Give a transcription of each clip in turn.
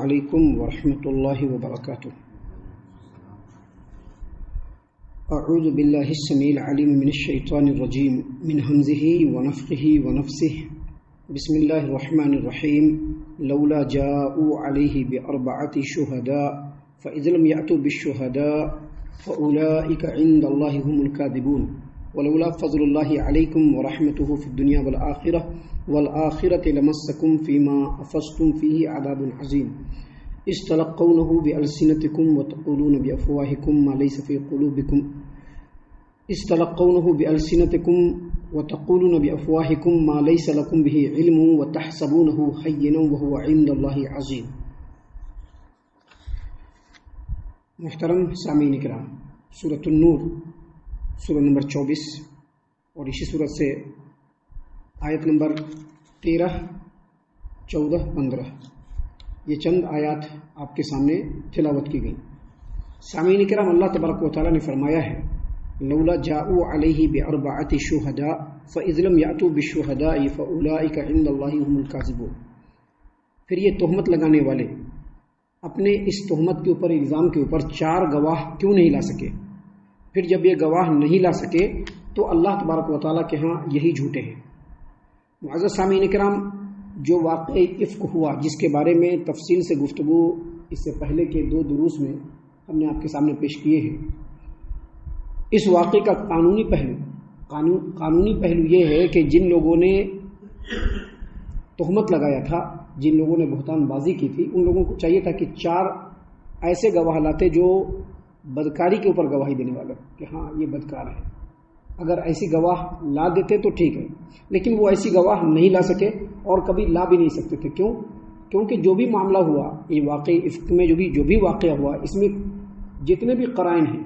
علیکم ورحمۃ اللہ وبرکاتہ۔ اعوذ باللہ السمیع العلیم من الشیطان الرجیم من ہمزہ ونفخہ ونفثہ۔ بسم اللہ الرحمن الرحیم۔ لولا جاءوا علیہ بأربعۃ شہداء فإذ لم یأتوا بالشہداء فأولئک عند اللہ هم الکاذبون۔ ولولا فضل اللہ علیکم ورحمتہ فی الدنیا والآخرۃ لمسکم فیما افضتم فیہ عذاب عظیم۔ اذ تلقونہ بألسنتکم وتقولون بأفواہکم ما لیس فی قلوبکم ما لیس لکم بہ علم وتحسبونہ ہینا وہو عند اللہ عظیم۔ محترم سامعین کرام، سورۃ النور سورہ نمبر 24 اور اسی سورت سے آیت نمبر 13، 14، 15 یہ چند آیات آپ کے سامنے تلاوت کی گئیں۔ سامعین کرام، اللہ تبارک و تعالیٰ نے فرمایا ہے لولا جاءوا علیہ بأربعۃ شہداء فإذ لم یأتوا بالشہداء فأولئک عند اللہ هم الکاذبون۔ پھر یہ تہمت لگانے والے اپنے اس تہمت کے اوپر، الزام کے اوپر 4 گواہ کیوں نہیں لا سکے؟ پھر جب یہ گواہ نہیں لا سکے تو اللہ تبارک و تعالیٰ کے ہاں یہی جھوٹے ہیں۔ معزز سامعین کرام، جو واقعہ افک ہوا جس کے بارے میں تفصیل سے گفتگو اس سے پہلے کے 2 دروس میں ہم نے آپ کے سامنے پیش کیے ہیں، اس واقعے کا قانونی پہلو یہ ہے کہ جن لوگوں نے تہمت لگایا تھا، جن لوگوں نے بہتان بازی کی تھی، ان لوگوں کو چاہیے تھا کہ 4 ایسے گواہ لاتے جو بدکاری کے اوپر گواہی دینے والے کہ ہاں یہ بدکار ہے۔ اگر ایسی گواہ لا دیتے تو ٹھیک ہے، لیکن وہ ایسی گواہ نہیں لا سکے اور کبھی لا بھی نہیں سکتے تھے۔ کیونکہ جو بھی معاملہ ہوا، یہ واقعی افک میں جو بھی واقعہ ہوا، اس میں جتنے بھی قرائن ہیں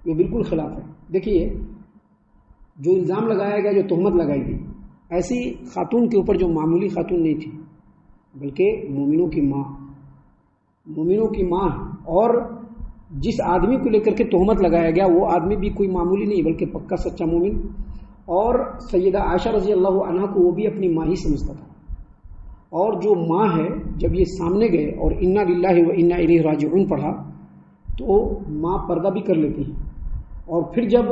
یہ بالکل خلاف ہے۔ دیکھیے، جو الزام لگایا گیا، جو تہمت لگائی گئی، ایسی خاتون کے اوپر جو معمولی خاتون نہیں تھی بلکہ مومنوں کی ماں، اور جس آدمی کو لے کر کے تہمت لگایا گیا وہ آدمی بھی کوئی معمولی نہیں بلکہ پکا سچا مومن، اور سیدہ عائشہ رضی اللہ عنہا کو وہ بھی اپنی ماں ہی سمجھتا تھا۔ اور جو ماں ہے، جب یہ سامنے گئے اور انا للہ و انا الیہ راجعون پڑھا تو ماں پردہ بھی کر لیتی ہے، اور پھر جب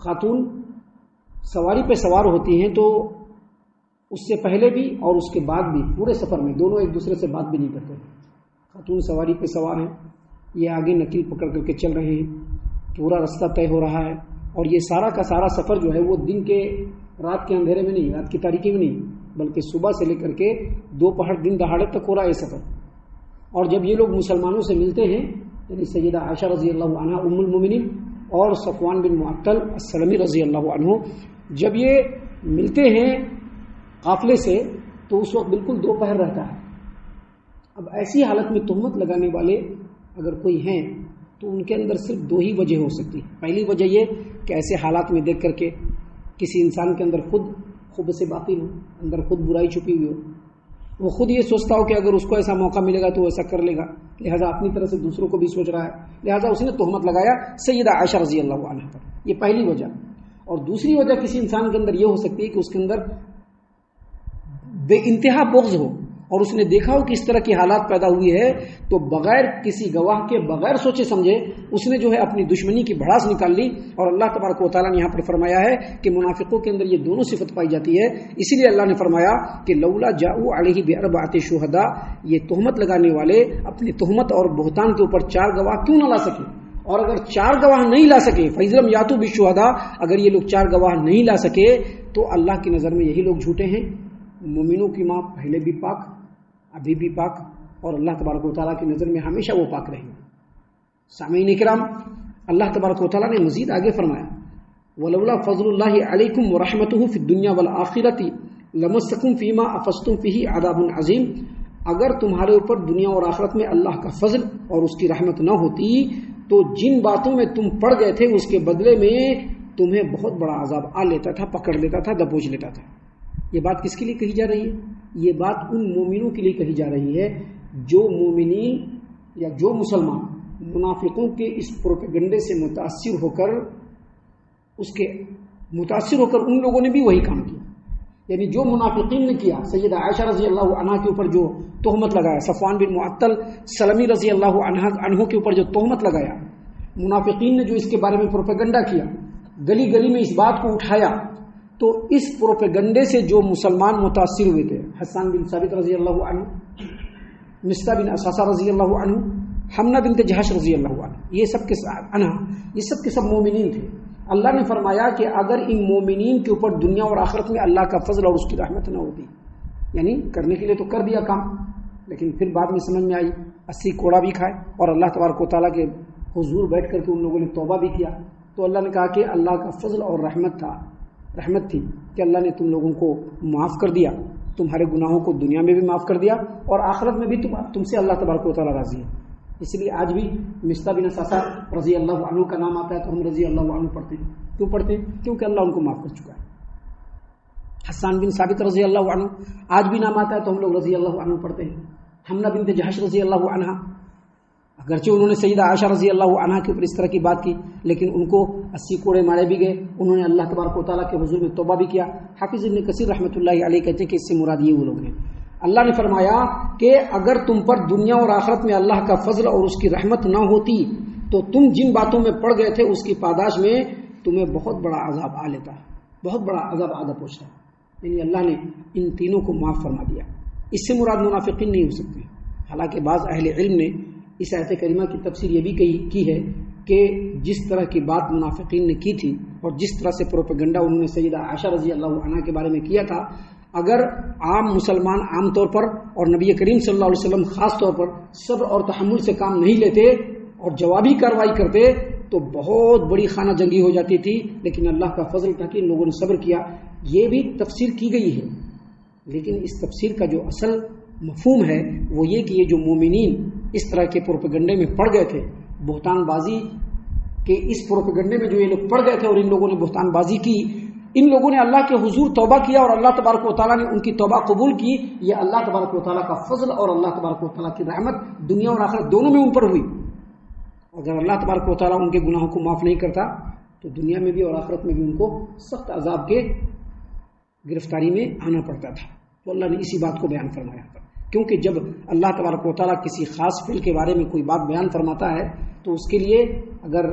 خاتون سواری پہ سوار ہوتی ہیں تو اس سے پہلے بھی اور اس کے بعد بھی پورے سفر میں دونوں ایک دوسرے سے بات بھی نہیں کرتے۔ خاتون سواری پہ سوار ہیں، یہ آگے نکیل پکڑ کر کے چل رہے ہیں، پورا رستہ طے ہو رہا ہے، اور یہ سارا کا سارا سفر جو ہے وہ دن کے رات کے اندھیرے میں نہیں، رات کی تاریکی میں نہیں، بلکہ صبح سے لے کر کے دوپہر دن دہاڑے تک ہو رہا ہے یہ سفر۔ اور جب یہ لوگ مسلمانوں سے ملتے ہیں، یعنی سیدہ عائشہ رضی اللہ عنہا ام المومنین اور صفوان بن معطل السلمی رضی اللہ عنہ، جب یہ ملتے ہیں قافلے سے تو اس وقت بالکل دوپہر رہتا ہے۔ اب ایسی حالت میں تہمت لگانے والے اگر کوئی ہیں تو ان کے اندر صرف 2 ہی وجہ ہو سکتی ہے۔ پہلی وجہ یہ کہ ایسے حالات میں دیکھ کر کے کسی انسان کے اندر خود سے باطن ہو، اندر خود برائی چھپی ہوئی ہو، وہ خود یہ سوچتا ہو کہ اگر اس کو ایسا موقع ملے گا تو وہ ایسا کر لے گا، لہذا اپنی طرح سے دوسروں کو بھی سوچ رہا ہے، لہذا اس نے تہمت لگایا سیدہ عائشہ رضی اللہ عنہا پر۔ یہ پہلی وجہ۔ اور دوسری وجہ کسی انسان کے اندر یہ ہو سکتی ہے کہ اس کے اندر بے انتہا بغض ہو، اور اس نے دیکھا ہو کہ اس طرح کی حالات پیدا ہوئی ہے تو بغیر کسی گواہ کے، بغیر سوچے سمجھے اس نے جو ہے اپنی دشمنی کی بھڑاس نکال لی۔ اور اللہ تبارک و تعالیٰ نے یہاں پر فرمایا ہے کہ منافقوں کے اندر یہ دونوں صفت پائی جاتی ہے، اسی لیے اللہ نے فرمایا کہ لولا جاءوا علیہ بأربعۃ شہداء، یہ تہمت لگانے والے اپنی تہمت اور بہتان کے اوپر 4 گواہ کیوں نہ لا سکے؟ اور اگر 4 گواہ نہیں لا سکے، فإذ لم یأتوا بالشہداء، اگر یہ لوگ 4 گواہ نہیں لا سکے تو اللہ کی نظر میں یہی لوگ جھوٹے ہیں۔ مومنوں کی ماں پہلے بھی پاک، ابھی بھی پاک، اور اللہ تبارک و تعالیٰ کی نظر میں ہمیشہ وہ پاک رہیں گے۔ سامعین کرام، اللہ تبارک و تعالیٰ نے مزید آگے فرمایا وَلَوْلَا فَضْلُ اللَّهِ عَلَيْكُمْ وَرَحْمَتُهُ فِي الدُّنْيَا وَالْآخِرَةِ لَمَسَّكُمْ فِيمَا أَفَضْتُمْ فِيهِ عَذَابٌ عَظِيمٌ۔ اگر تمہارے اوپر دنیا اور آخرت میں اللہ کا فضل اور اس کی رحمت نہ ہوتی تو جن باتوں میں تم پڑ گئے تھے اس کے بدلے میں تمہیں بہت بڑا عذاب آ لیتا تھا، پکڑ لیتا تھا، دبوچ لیتا تھا۔ یہ بات کس کے لیے کہی جا رہی ہے؟ یہ بات ان مومنوں کے لیے کہی جا رہی ہے جو مومنین یا جو مسلمان منافقوں کے اس پروپیگنڈے سے متاثر ہو کر ان لوگوں نے بھی وہی کام کیا۔ یعنی جو منافقین نے کیا سیدہ عائشہ رضی اللہ عنہا کے اوپر جو تہمت لگایا، صفوان بن معطل سلمی رضی اللہ عنہ کے اوپر جو تہمت لگایا، منافقین نے جو اس کے بارے میں پروپیگنڈا کیا، گلی گلی میں اس بات کو اٹھایا، تو اس پروپیگنڈے سے جو مسلمان متاثر ہوئے تھے، حسان بن ثابت رضی اللہ عنہ، مصطح بن اساسہ رضی اللہ عنہ، حمنہ بنت جہش رضی اللہ عنہ، یہ سب کے سب مومنین تھے۔ اللہ نے فرمایا کہ اگر ان مومنین کے اوپر دنیا اور آخرت میں اللہ کا فضل اور اس کی رحمت نہ ہوتی، یعنی کرنے کے لیے تو کر دیا کام، لیکن پھر بعد میں سمجھ میں آئی 80 کوڑا بھی کھائے اور اللہ تبارک و تعالیٰ کے حضور بیٹھ کر کے ان لوگوں نے توبہ بھی کیا، تو اللہ نے کہا کہ اللہ کا فضل اور رحمت تھی کہ اللہ نے تم لوگوں کو معاف کر دیا، تمہارے گناہوں کو دنیا میں بھی معاف کر دیا اور آخرت میں بھی تم سے اللہ تبارک و تعالیٰ راضی ہے۔ اس لیے آج بھی مصطح بن اساسہ رضی اللہ عنہ کا نام آتا ہے تو ہم رضی اللہ عنہ پڑھتے ہیں۔ کیوں پڑھتے ہیں؟ کیونکہ اللہ ان کو معاف کر چکا ہے۔ حسان بن ثابت رضی اللہ عنہ آج بھی نام آتا ہے تو ہم لوگ رضی اللہ عنہ پڑھتے ہیں۔ حمنہ بنت جہش رضی اللہ عنہ، اگرچہ انہوں نے سیدہ عائشہ رضی اللہ عنہ کے اوپر اس طرح کی بات کی، لیکن ان کو 80 کوڑے مارے بھی گئے، انہوں نے اللہ تبارک و تعالیٰ کے حضور میں توبہ بھی کیا۔ حافظ ابن کثیر رحمۃ اللہ علیہ کہتے ہیں کہ اس سے مراد یہ وہ لوگ ہیں۔ اللہ نے فرمایا کہ اگر تم پر دنیا اور آخرت میں اللہ کا فضل اور اس کی رحمت نہ ہوتی تو تم جن باتوں میں پڑ گئے تھے اس کی پاداش میں تمہیں بہت بڑا عذاب آ لیتا ہے، بہت بڑا عذاب آدھا پہنچتا ہے۔ یعنی اللہ نے ان تینوں کو معاف فرما دیا۔ اس سے مراد منافقین نہیں ہو سکتے، حالانکہ بعض اہل علم نے اس آیت کریمہ کی تفسیر یہ بھی کی ہے کہ جس طرح کی بات منافقین نے کی تھی اور جس طرح سے پروپیگنڈا انہوں نے سیدہ عائشہ رضی اللہ عنہ کے بارے میں کیا تھا، اگر عام مسلمان عام طور پر اور نبی کریم صلی اللہ علیہ وسلم خاص طور پر صبر اور تحمل سے کام نہیں لیتے اور جوابی کارروائی کرتے تو بہت بڑی خانہ جنگی ہو جاتی تھی، لیکن اللہ کا فضل تھا کہ ان لوگوں نے صبر کیا۔ یہ بھی تفسیر کی گئی ہے، لیکن اس تفسیر کا جو اصل مفہوم ہے وہ یہ کہ یہ جو مومنین اس طرح کے پروپیگنڈے میں پڑ گئے تھے، بہتان بازی کے اس پروپیگنڈے میں جو یہ لوگ پڑ گئے تھے اور ان لوگوں نے بہتان بازی کی، ان لوگوں نے اللہ کے حضور توبہ کیا اور اللہ تبارک و تعالیٰ نے ان کی توبہ قبول کی۔ یہ اللہ تبارک و تعالیٰ کا فضل اور اللہ تبارک و تعالیٰ کی رحمت دنیا اور آخرت دونوں میں ان پر ہوئی۔ اگر اللہ تبارک و تعالیٰ ان کے گناہوں کو معاف نہیں کرتا تو دنیا میں بھی اور آخرت میں بھی ان کو سخت عذاب کے گرفتاری میں آنا پڑتا تھا۔ تو اللہ نے اسی بات کو بیان فرمایا تھا، کیونکہ جب اللہ تبارک و تعالیٰ کسی خاص فعل کے بارے میں کوئی بات بیان فرماتا ہے تو اس کے لیے اگر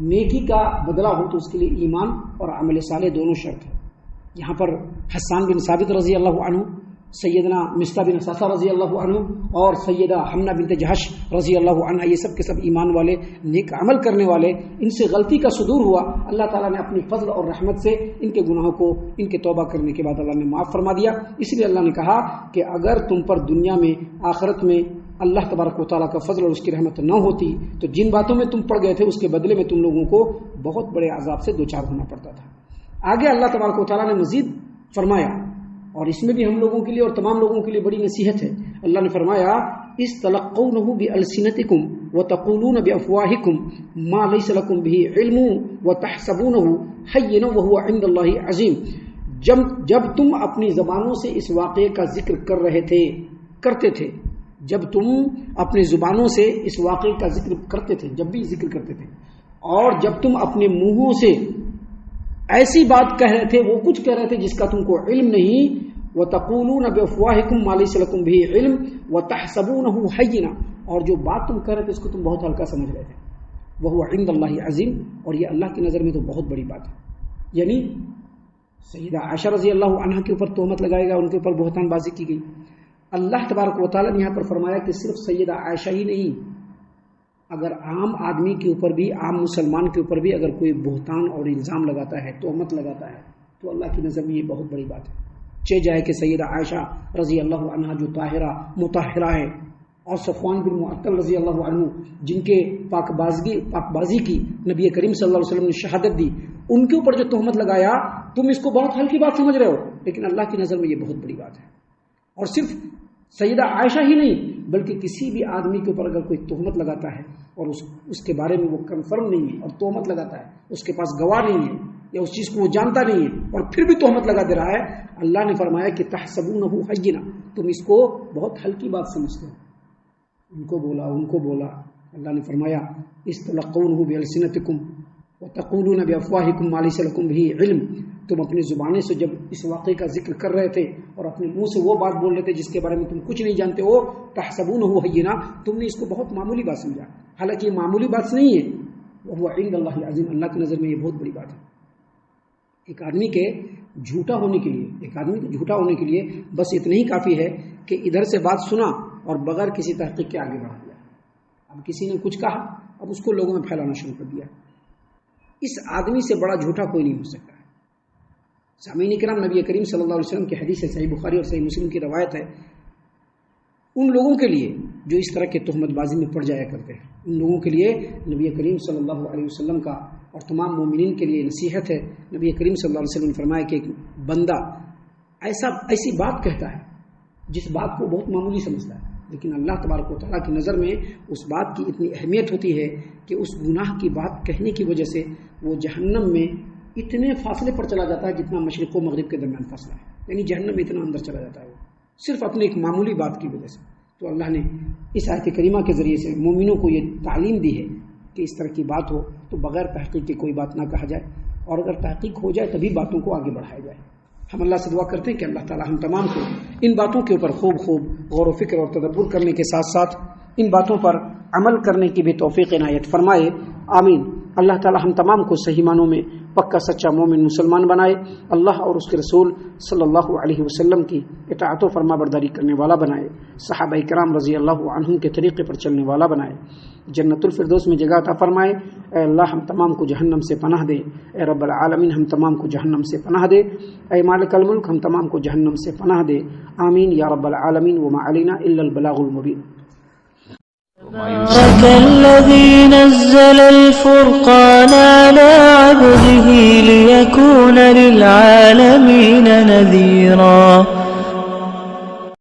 نیکی کا بدلہ ہو تو اس کے لیے ایمان اور عمل صالح دونوں شرط ہے۔ یہاں پر حسان بن ثابت رضی اللہ عنہ، سیدنا مصطح بن اساسہ رضی اللہ عنہ اور سیدہ حمنہ بنت جہش رضی اللہ عنہ، یہ سب کے سب ایمان والے، نیک عمل کرنے والے، ان سے غلطی کا صدور ہوا، اللہ تعالیٰ نے اپنی فضل اور رحمت سے ان کے گناہوں کو ان کے توبہ کرنے کے بعد اللہ نے معاف فرما دیا۔ اس لیے اللہ نے کہا کہ اگر تم پر دنیا میں آخرت میں اللہ تبارک و تعالیٰ کا فضل اور اس کی رحمت نہ ہوتی تو جن باتوں میں تم پڑ گئے تھے اس کے بدلے میں تم لوگوں کو بہت بڑے عذاب سے دوچار ہونا پڑتا تھا۔ آگے اللہ تبارک و تعالیٰ نے مزید فرمایا، اور اس میں بھی ہم لوگوں کے لیے اور تمام لوگوں کے لیے بڑی نصیحت ہے۔ اللہ نے فرمایا استلقونه بألسنتكم وتقولون بأفواهكم ما ليس لكم به علم وتحسبونه هينا وهو عند الله عظيم۔ جب تم اپنی زبانوں سے اس واقعے کا ذکر کرتے تھے، جب تم اپنی زبانوں سے اس واقعے کا ذکر کرتے تھے، جب بھی ذکر کرتے تھے، اور جب تم اپنے منہوں سے ایسی بات کہہ رہے تھے، وہ کچھ کہہ رہے تھے جس کا تم کو علم نہیں، وَتَقُولُونَ بِأَفْوَاهِكُمْ مَا لَيْسَ لَكُمْ بِهِ عِلْمٌ وَتَحْسَبُونَهُ هَيِّنًا، اور جو بات تم کہہ رہے تھے اس کو تم بہت ہلکا سمجھ رہے تھے، وَهُوَ عِندَ اللَّهِ عَظِيمٌ، اور یہ اللہ کی نظر میں تو بہت بڑی بات ہے۔ یعنی سیدہ عائشہ رضی اللہ عنہ کے اوپر تہمت لگائے گا، ان کے اوپر بہتان بازی کی گئی۔ اللہ تبارک و تعالیٰ نے یہاں پر فرمایا کہ صرف سیدہ عائشہ ہی نہیں، اگر عام آدمی کے اوپر بھی، عام مسلمان کے اوپر بھی اگر کوئی بہتان اور الزام لگاتا ہے، تہمت لگاتا ہے، تو اللہ کی نظر میں یہ بہت بڑی بات ہے۔ چہ جائے کہ سیدہ عائشہ رضی اللہ عنہ جو طاہرہ مطہرہ ہے، اور صفوان بن معطل رضی اللہ عنہ جن کے پاک بازی کی نبی کریم صلی اللہ علیہ وسلم نے شہادت دی، ان کے اوپر جو تہمت لگایا تم اس کو بہت ہلکی بات سمجھ رہے ہو، لیکن اللہ کی نظر میں یہ بہت بڑی بات ہے۔ اور صرف سیدہ عائشہ ہی نہیں بلکہ کسی بھی آدمی کے اوپر اگر کوئی تہمت لگاتا ہے اور اس کے بارے میں وہ کنفرم نہیں ہے اور تہمت لگاتا ہے، اس کے پاس گواہ نہیں ہے یا اس چیز کو وہ جانتا نہیں ہے اور پھر بھی تہمت لگا دے رہا ہے، اللہ نے فرمایا کہ تحسبونہ حینا، تم اس کو بہت ہلکی بات سمجھتے ہو۔ ان کو بولا اللہ نے فرمایا استلقونه بألسنتكم وتقولون بأفواهكم ما ليس لكم به علم تم اپنی زبانیں سے جب اس واقعے کا ذکر کر رہے تھے اور اپنے منہ سے وہ بات بول رہے تھے جس کے بارے میں تم کچھ نہیں جانتے ہو، تحسبونہ ہینا، تم نے اس کو بہت معمولی بات سمجھا، حالانکہ یہ معمولی بات نہیں ہے، وہ عند اللہ عظیم، اللہ کی نظر میں یہ بہت بڑی بات ہے۔ ایک آدمی کے جھوٹا ہونے کے لیے بس اتنا ہی کافی ہے کہ ادھر سے بات سنا اور بغیر کسی تحقیق کے آگے بڑھا دیا۔ اب کسی نے کچھ کہا، اب اس کو لوگوں میں پھیلانا شروع کر دیا۔ اس آدمی سے بڑا جھوٹا کوئی نہیں ہو سکتا ہے۔ سامعین کرام، نبی کریم صلی اللہ علیہ وسلم کی حدیث ہے، صحیح بخاری اور صحیح مسلم کی روایت ہے، ان لوگوں کے لیے جو اس طرح کے تہمت بازی میں پڑ جایا کرتے ہیں، ان لوگوں کے لیے نبی کریم صلی اللہ علیہ وسلم کا اور تمام مومنین کے لیے نصیحت ہے۔ نبی کریم صلی اللہ علیہ وسلم نے فرمایا کہ ایک بندہ ایسی بات کہتا ہے جس بات کو بہت معمولی سمجھتا ہے، لیکن اللہ تبارک و تعالیٰ کی نظر میں اس بات کی اتنی اہمیت ہوتی ہے کہ اس گناہ کی بات کہنے کی وجہ سے وہ جہنم میں اتنے فاصلے پر چلا جاتا ہے جتنا مشرق و مغرب کے درمیان فاصلہ ہے، یعنی جہنم میں اتنا اندر چلا جاتا ہے وہ صرف اپنے ایک معمولی بات کی وجہ سے۔ تو اللہ نے اس آیت کریمہ کے ذریعے سے مومنوں کو یہ تعلیم دی ہے کہ اس طرح کی بات ہو تو بغیر تحقیق کے کوئی بات نہ کہا جائے، اور اگر تحقیق ہو جائے تبھی باتوں کو آگے بڑھایا جائے۔ ہم اللہ سے دعا کرتے ہیں کہ اللہ تعالی ہم تمام کو ان باتوں کے اوپر خوب غور و فکر اور تدبر کرنے کے ساتھ ساتھ ان باتوں پر عمل کرنے کی بھی توفیق عنایت فرمائے، آمین۔ اللہ تعالی ہم تمام کو صحیح معنوں میں پکا سچا مومن مسلمان بنائے، اللہ اور اس کے رسول صلی اللہ علیہ وسلم کی اطاعت و فرما برداری کرنے والا بنائے، صحابہ کرام رضی اللہ عنہم کے طریقے پر چلنے والا بنائے، جنت الفردوس میں جگہ عطا فرمائے۔ اے اللہ ہم تمام کو جہنم سے پناہ دے، اے رب العالمین ہم تمام کو جہنم سے پناہ دے، اے مالک الملک ہم تمام کو جہنم سے پناہ دے، آمین یا رب العالمین۔ وما علینا الا البلاغ المبین۔ تبارك الذي نزل الفرقان على عبده ليكون للعالمين نذيرا